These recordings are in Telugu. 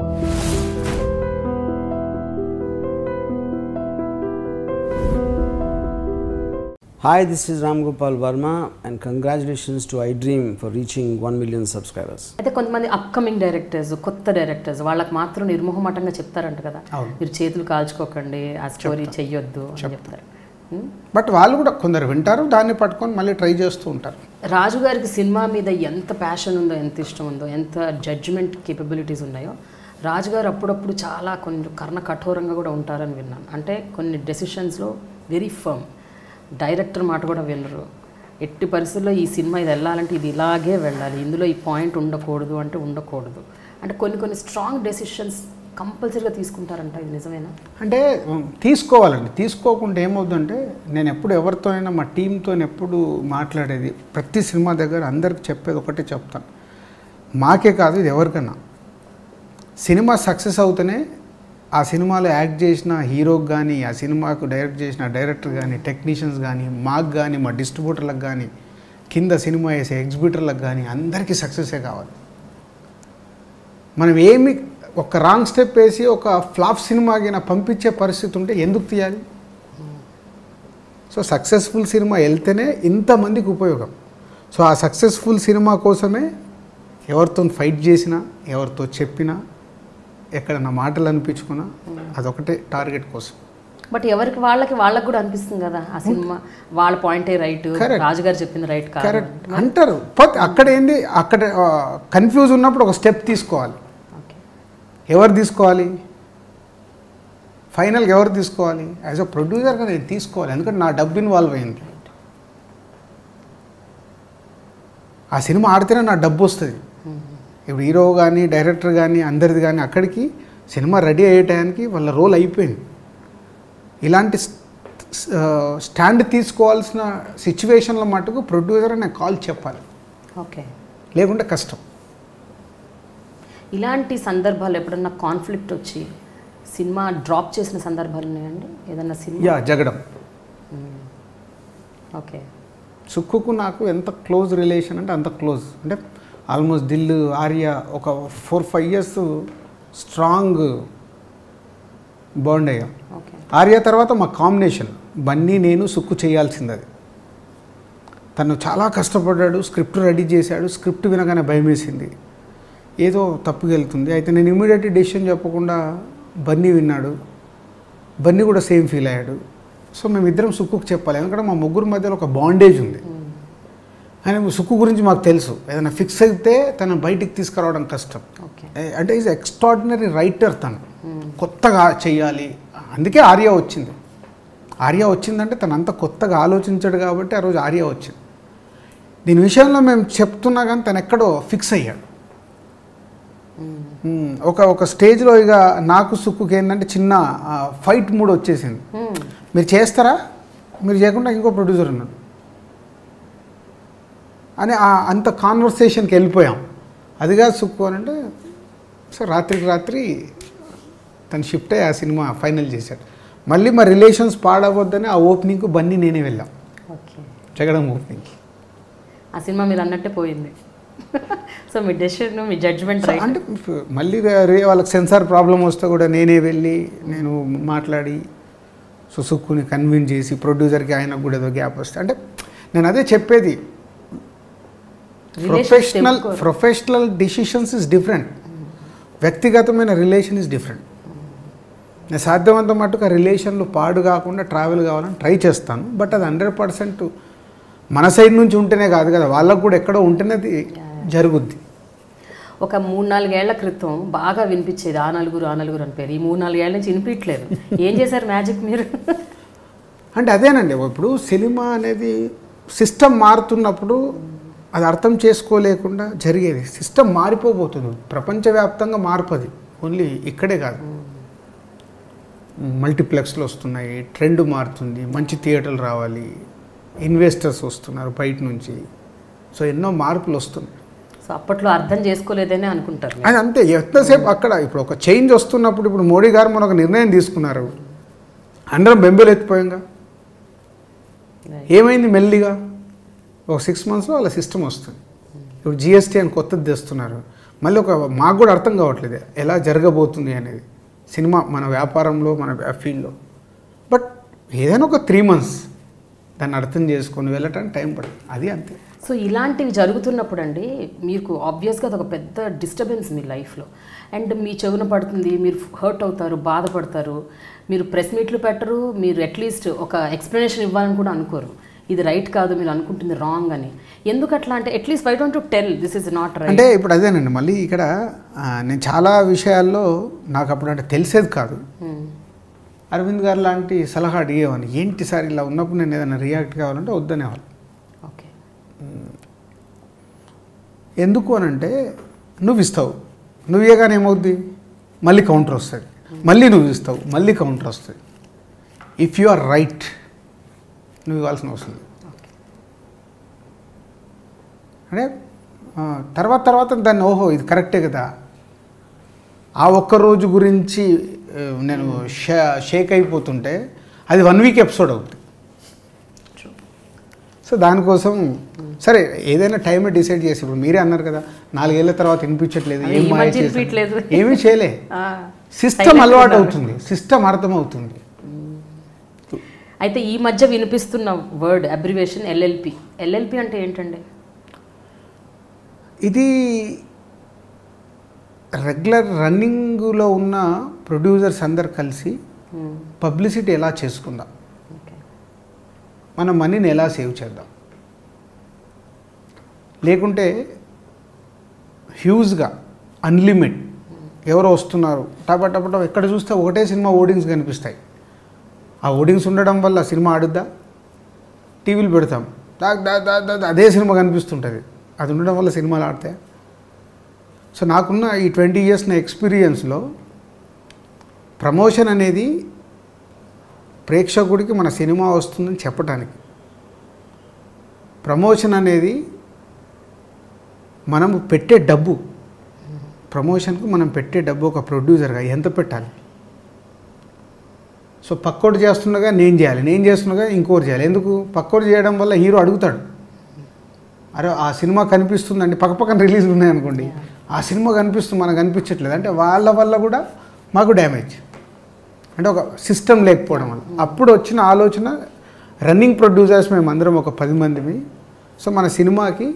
Hi, this is Ram Gopal Verma and congratulations to iDream for reaching 1 million subscribers. అయితే కొంతమంది అప్కమింగ్ డైరెక్టర్స్ కొత్త డైరెక్టర్స్ వాళ్ళకి మాత్రం నిర్మోహమాటంగా చెప్తారంట కదా, మీరు చేతులు కాల్చుకోకండి, ఆ స్టోరీ చెయ్యొద్దు అని చెప్తారు. బట్ వాళ్ళు కూడా కొందరు వింటారు, దాన్ని పట్టుకొని మళ్ళీ ట్రై చేస్తూ ఉంటారు. రాజు గారికి సినిమా మీద ఎంత ప్యాషన్ ఉందో, ఎంత ఇష్టం ఉందో, ఎంత జడ్జ్మెంట్ కేపబిలిటీస్ ఉన్నాయో, రాజుగారు అప్పుడప్పుడు చాలా కొన్ని కర్ణ కఠోరంగా కూడా ఉంటారని విన్నాను. అంటే కొన్ని డెసిషన్స్లో వెరీ ఫర్మ్, డైరెక్టర్ మాట కూడా వినరు. ఎట్టి పరిస్థితుల్లో ఈ సినిమా ఇది వెళ్ళాలంటే ఇది ఇలాగే వెళ్ళాలి, ఇందులో ఈ పాయింట్ ఉండకూడదు అంటే ఉండకూడదు, అంటే కొన్ని స్ట్రాంగ్ డెసిషన్స్ కంపల్సరీగా తీసుకుంటారంట. ఇది నిజమేనా? అంటే తీసుకోవాలండి. తీసుకోకుండా ఏమవుతుందంటే, నేను ఎప్పుడు ఎవరితోనైనా మా టీంతో ఎప్పుడు మాట్లాడేది, ప్రతి సినిమా దగ్గర అందరికి చెప్పేది ఒకటే చెప్తాను, మాకే కాదు ఇది ఎవరికైనా, సినిమా సక్సెస్ అవుతూనే ఆ సినిమాలో యాక్ట్ చేసిన హీరోకి కానీ, ఆ సినిమాకు డైరెక్ట్ చేసిన డైరెక్టర్ కానీ, టెక్నీషియన్స్ కానీ, మాకు కానీ, మా డిస్ట్రిబ్యూటర్లకు కానీ, కింద సినిమా వేసే ఎగ్జిబ్యూటర్లకు కానీ అందరికీ సక్సెసే కావాలి. మనం ఏమి ఒక రాంగ్ స్టెప్ వేసి ఒక ఫ్లాప్ సినిమాకి పంపించే పరిస్థితి ఉంటే ఎందుకు తీయాలి? సో సక్సెస్ఫుల్ సినిమా వెళ్తేనే ఇంతమందికి ఉపయోగం. సో ఆ సక్సెస్ఫుల్ సినిమా కోసమే ఎవరితో ఫైట్ చేసినా, ఎవరితో చెప్పినా, ఎక్కడ నా మాటలు అనిపించుకున్నా అదొకటే టార్గెట్ కోసం. బట్ ఎవరికి వాళ్ళకి కూడా అనిపిస్తుంది కదా, ఆ సినిమా వాళ్ళ పాయింటే రైట్, రాజుగారు చెప్పింది రైట్ కాదు కరెక్ట్ అంటారు. అక్కడ ఏంది, అక్కడ కన్ఫ్యూజ్ ఉన్నప్పుడు ఒక స్టెప్ తీసుకోవాలి. ఎవరు తీసుకోవాలి? ఫైనల్గా ఎవరు తీసుకోవాలి? యాజ్ అ ప్రొడ్యూసర్గా నేను తీసుకోవాలి, ఎందుకంటే నా డబ్బు ఇన్వాల్వ్ అయింది. ఆ సినిమా ఆడితేనే నా డబ్బు వస్తుంది. ఇప్పుడు హీరో కానీ, డైరెక్టర్ కానీ, అందరిది కానీ అక్కడికి సినిమా రెడీ అయ్యేటానికి వాళ్ళ రోల్ అయిపోయింది. ఇలాంటి స్టాండ్ తీసుకోవాల్సిన సిచ్యువేషన్లో మటుకు ప్రొడ్యూసర్ అనే కాల్ చెప్పాలి. ఓకే, లేకుంటే కష్టం. ఇలాంటి సందర్భాలు ఎప్పుడన్నా కాన్ఫ్లిక్ట్ వచ్చి సినిమా డ్రాప్ చేసిన సందర్భాలు ఉన్నాయండి ఏదన్నా సినిమా? జగడం. ఓకే. సుక్కుకు నాకు ఎంత క్లోజ్ రిలేషన్ అంటే అంత క్లోజ్, అంటే ఆల్మోస్ట్ దిల్, ఆర్య ఒక 4-5 years స్ట్రాంగ్ బాండ్ అయ్యాం. ఆర్య తర్వాత మా కాంబినేషన్ బన్నీ, నేను, సుక్కు చేయాల్సింది అది. తను చాలా కష్టపడ్డాడు, స్క్రిప్ట్ రెడీ చేశాడు. స్క్రిప్ట్ వినగానే భయం వేసింది, ఏదో తప్పుగా వెళ్తుంది. అయితే నేను ఇమీడియట్లీ డెసిషన్ చెప్పకుండా బన్నీ విన్నాడు, బన్నీ కూడా సేమ్ ఫీల్ అయ్యాడు. సో మేమిద్దరం సుక్కుకు చెప్పాలి, ఎందుకంటే మా ముగ్గురు మధ్యలో ఒక బాండేజ్ ఉంది. ఆయన సుక్కు గురించి మాకు తెలుసు, ఏదైనా ఫిక్స్ అయితే తను బయటికి తీసుకురావడం కష్టం. అంటే ఈజ్ ఎక్స్ట్రాడినరీ రైటర్, తను కొత్తగా చెయ్యాలి. అందుకే ఆర్య వచ్చింది. ఆర్య వచ్చిందంటే తను అంత కొత్తగా ఆలోచించాడు కాబట్టి ఆ రోజు ఆర్య వచ్చింది. దీని విషయంలో మేము చెప్తున్నా కానీ తను ఎక్కడో ఫిక్స్ అయ్యాడు. ఒక స్టేజ్లో ఇక నాకు సుక్కుకి ఏంటంటే చిన్న ఫైట్ మూడ్ వచ్చేసింది. మీరు చేస్తారా, మీరు చేయకుండా ఇంకో ప్రొడ్యూసర్ ఉన్నాడు అని అంత కాన్వర్సేషన్కి వెళ్ళిపోయాం. అదిగా సుక్కు అని అంటే, సో రాత్రికి రాత్రి తను షిఫ్ట్ అయ్యి ఆ సినిమా ఫైనల్ చేశాడు. మళ్ళీ మా రిలేషన్స్ పాడవద్దని ఆ ఓపెనింగ్కు బన్నీ నేనే వెళ్ళాం. జగడం ఓపెనింగ్కి. ఆ సినిమా మీరు అన్నట్టే పోయింది. సో మీ డెసిషన్, మీ జడ్జ్మెంట్ అంటే మళ్ళీ వాళ్ళకి సెన్సార్ ప్రాబ్లం వస్తే కూడా నేనే వెళ్ళి నేను మాట్లాడి సో సుక్కుని కన్విన్స్ చేసి ప్రొడ్యూసర్కి ఆయనకు కూడా ఏదో గ్యాప్ వస్తే, అంటే నేను అదే చెప్పేది, ప్రొఫెషనల్ డిసిషన్స్ ఇస్ డిఫరెంట్, వ్యక్తిగతమైన రిలేషన్ ఇస్ డిఫరెంట్. నేను సాధ్యమంత మటుకు ఆ రిలేషన్లో పాడు కాకుండా ట్రావెల్ కావాలని ట్రై చేస్తాను. బట్ అది 100% మన సైడ్ నుంచి ఉంటేనే కాదు కదా, వాళ్ళకు కూడా ఎక్కడో ఉంటేనే అది జరుగుద్ది. ఒక 3-4 ఏళ్ల క్రితం బాగా వినిపించేది ఆ నలుగురు అని పేరు. ఈ 3-4 ఏళ్ళ నుంచి వినిపించలేదు. ఏం చేశారు మ్యాజిక్ మీరు? అంటే అదేనండి, ఇప్పుడు సినిమా అనేది సిస్టమ్ మారుతున్నప్పుడు అది అర్థం చేసుకోలేకుండా జరిగేది. సిస్టమ్ మారిపోబోతుంది, ప్రపంచవ్యాప్తంగా మార్పది, ఓన్లీ ఇక్కడే కాదు. మల్టీప్లెక్స్లు వస్తున్నాయి, ట్రెండ్ మారుతుంది, మంచి థియేటర్లు రావాలి, ఇన్వెస్టర్స్ వస్తున్నారు బయట నుంచి, సో ఎన్నో మార్పులు వస్తున్నాయి. సో అప్పట్లో అర్థం చేసుకోలేదని అనుకుంటారు. అది అంతే, ఎంతసేపు అక్కడ ఇప్పుడు ఒక చేంజ్ వస్తున్నప్పుడు, ఇప్పుడు మోడీ గారు మన ఒక నిర్ణయం తీసుకున్నారు, అందరం బెంబేలు ఎత్తిపోయాంగా. ఏమైంది? మెల్లిగా ఒక 6 monthsలో వాళ్ళ సిస్టమ్ వస్తుంది. ఇప్పుడు జిఎస్టీ అని కొత్తది తెస్తున్నారు, మళ్ళీ మాకు కూడా అర్థం కావట్లేదు ఎలా జరగబోతుంది అనేది సినిమా మన వ్యాపారంలో మన ఫీల్డ్లో. బట్ ఏదైనా ఒక 3 months దాన్ని అర్థం చేసుకొని వెళ్ళటానికి టైం పడుతుంది, అది అంతే. సో ఇలాంటివి జరుగుతున్నప్పుడు అండి మీకు ఆబ్వియస్గా అదొక పెద్ద డిస్టర్బెన్స్ మీ లైఫ్లో, అండ్ మీ చెవున పడుతుంది, మీరు హర్ట్ అవుతారు, బాధపడతారు, మీరు ప్రెస్ మీట్లు పెట్టరు, మీరు అట్లీస్ట్ ఒక ఎక్స్ప్లెనేషన్ ఇవ్వాలని కూడా అనుకోరు, ఇది రైట్ కాదు మీరు అనుకుంటుంది రాంగ్ అని. ఎందుకు అట్లా అంటే at least why don't you tell this is not right? అంటే ఇప్పుడు అదేనండి, మళ్ళీ ఇక్కడ నేను చాలా విషయాల్లో నాకు అప్పుడు అంటే తెలిసేది కాదు. అరవింద్ గారు లాంటి సలహా అడిగేవాడిని, ఏంటి సార్ ఇలా ఉన్నప్పుడు నేను ఏదైనా రియాక్ట్ కావాలంటే వద్దనేవాళ్ళు. ఓకే, ఎందుకు అని అంటే నువ్వు ఇస్తావు, నువ్వు ఇవ్వగానే ఏమవుద్ది, మళ్ళీ కౌంటర్ వస్తుంది, మళ్ళీ నువ్వు ఇస్తావు, మళ్ళీ కౌంటర్ వస్తుంది. ఇఫ్ యు ఆర్ రైట్ నువ్వు ఇవ్వాల్సిన అవసరం లేదు. అంటే తర్వాత దాన్ని ఓహో ఇది కరెక్టే కదా, ఆ ఒక్కరోజు గురించి నేను షేక్ అయిపోతుంటే అది 1 week ఎపిసోడ్ అవుతుంది. సో దానికోసం సరే ఏదైనా టైమే డిసైడ్ చేసి, ఇప్పుడు మీరే అన్నారు కదా 4 ఏళ్ల తర్వాత వినిపించట్లేదు, ఏమీ చేయలే, సిస్టమ్ అలవాటు అవుతుంది, సిస్టమ్ అర్థమవుతుంది. అయితే ఈ మధ్య వినిపిస్తున్న వర్డ్ అబ్రివేషన్ ఎల్ఎల్పి. ఎల్ఎల్పి అంటే ఏంటండి? ఇది రెగ్యులర్ రన్నింగ్లో ఉన్న ప్రొడ్యూసర్స్ అందరు కలిసి పబ్లిసిటీ ఎలా చేసుకుందాం, మన మనీని ఎలా సేవ్ చేద్దాం, లేకుంటే హ్యూజ్గా అన్లిమిట్ ఎవరో వస్తున్నారు టపటపట ఎక్కడ చూస్తే ఒకటే సినిమా ఓడింగ్స్ కనిపిస్తాయి. ఆ ఓడింగ్స్ ఉండడం వల్ల సినిమా ఆడుద్దా, టీవీలు పెడతాం అదే సినిమా కనిపిస్తుంటుంది, అది ఉండడం వల్ల సినిమాలు ఆడతాయి. సో నాకున్న ఈ 20 years నా ఎక్స్పీరియన్స్లో ప్రమోషన్ అనేది ప్రేక్షకుడికి మన సినిమా వస్తుందని చెప్పడానికి, ప్రమోషన్ అనేది మనం పెట్టే డబ్బు, ప్రమోషన్కు మనం పెట్టే డబ్బు ఒక ప్రొడ్యూసర్గా ఎంత పెట్టాలి. సో పక్కోటి చేస్తుండగా నేను చేయాలి, నేను చేస్తుండగా ఇంకోటి చేయాలి. ఎందుకు? పక్కోటి చేయడం వల్ల హీరో అడుగుతాడు, అరే ఆ సినిమా కనిపిస్తుందండి, పక్కపక్కన రిలీజ్లు ఉన్నాయనుకోండి, ఆ సినిమా కనిపిస్తుంది మనకు కనిపించట్లేదు అంటే వాళ్ళ వల్ల కూడా మాకు డ్యామేజ్. అంటే ఒక సిస్టమ్ లేకపోవడం వల్ల అప్పుడు వచ్చిన ఆలోచన, రన్నింగ్ ప్రొడ్యూసర్స్ మేము అందరం ఒక 10 మందిమి. సో మన సినిమాకి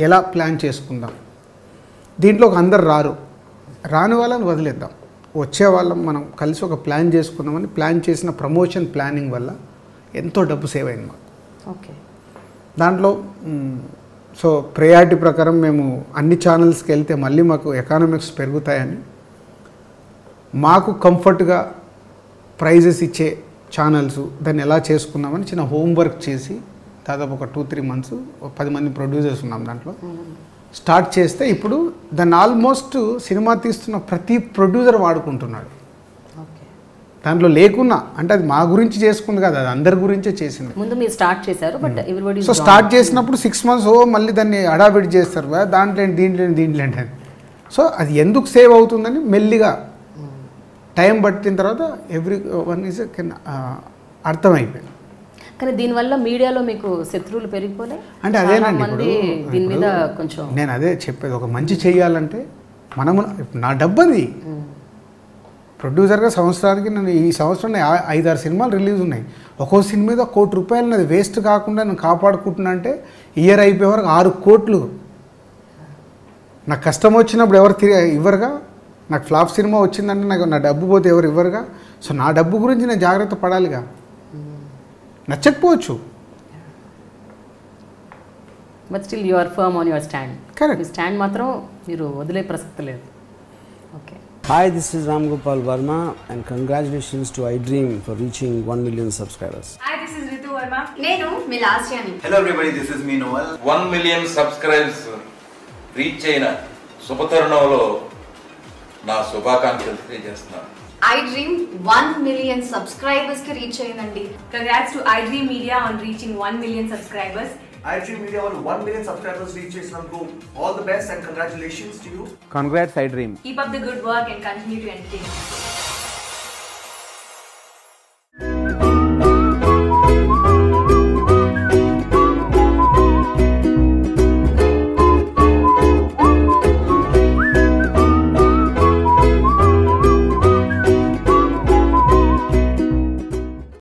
ఎలా ప్లాన్ చేసుకుందాం, దీంట్లో ఒక అందరు రాని వాళ్ళని వదిలేద్దాం, వచ్చే వాళ్ళం మనం కలిసి ఒక ప్లాన్ చేసుకుందామని ప్లాన్ చేసిన ప్రమోషన్ ప్లానింగ్ వల్ల ఎంతో డబ్బు సేవ్ అయింది మాకు. ఓకే, దాంట్లో సో ప్రయారిటీ ప్రకారం మేము అన్ని ఛానల్స్కి వెళ్తే మళ్ళీ మాకు ఎకానమిక్స్ పెరుగుతాయని, మాకు కంఫర్ట్గా ప్రైజెస్ ఇచ్చే ఛానల్స్ దాన్ని ఎలా చేసుకుందామని చిన్న హోంవర్క్ చేసి దాదాపు ఒక 2-3 months 10 మంది ప్రొడ్యూసర్స్ ఉన్నాం దాంట్లో స్టార్ట్ చేస్తే ఇప్పుడు దాన్ని ఆల్మోస్ట్ సినిమా తీస్తున్న ప్రతి ప్రొడ్యూసర్ వాడుకుంటున్నాడు. దాంట్లో లేకున్నా అంటే అది మా గురించి చేసుకుంది కదా, అది అందరి గురించే చేసింది. ముందు మీరు స్టార్ట్ చేశారు, బట్ ఎవ్రీబడీ సో స్టార్ట్ చేసినప్పుడు 6 months మళ్ళీ దాన్ని అడాబిట్ చేస్తారు, దాంట్లో దీంట్లో అంటే. సో అది ఎందుకు సేవ్ అవుతుందని మెల్లిగా టైం పట్టిన తర్వాత ఎవ్రీ వన్ ఈజ్ అర్థమైపోయింది. కానీ దీనివల్ల మీడియాలో మీకు శత్రువులు పెరిగిపోలే అంటే అదేనండి, దీని మీద కొంచెం నేను అదే చెప్పేది, ఒక మంచి చెయ్యాలంటే మనము నా డబ్బు అది ప్రొడ్యూసర్గా సంవత్సరానికి నేను ఈ సంవత్సరం 5-6 సినిమాలు రిలీజ్ ఉన్నాయి, ఒక్కో సినిమా మీద 1 కోటి రూపాయలు నాది వేస్ట్ కాకుండా నేను కాపాడుకుంటున్నా అంటే ఇయర్ అయిపోయే వరకు 6 కోట్లు. నాకు కష్టం వచ్చినప్పుడు ఎవరు ఇవ్వరుగా, నాకు ఫ్లాప్ సినిమా వచ్చిందంటే నాకు నా డబ్బు పోతే ఎవరు ఇవ్వరుగా. సో నా డబ్బు గురించి నేను జాగ్రత్త పడాలిగా, నచ్చకపోవచ్చు. But still you are firm on your stand. Correct, మీ స్టాండ్ మాత్రం మీరు వదిలే ప్రసక్తి లేదు. Okay. Hi, this is Ram Gopal Verma and congratulations to iDream for reaching 1 million subscribers. Hi, this is Ritu Verma. Nenu Milasyani. Hello everybody, this is me Noel. 1 million subscribers reach అయిన శుభతరుణంలో నా శుభాకాంక్షలు తెలియజేస్తున్నాను. iDream 1 million subscribers ki reach ayindandi. Congrats to iDream Media on reaching 1 million subscribers. iDream Media on 1 million subscribers reach chesinanduku all the best and congratulations to you. Congrats iDream. Keep up the good work and continue to entertain us.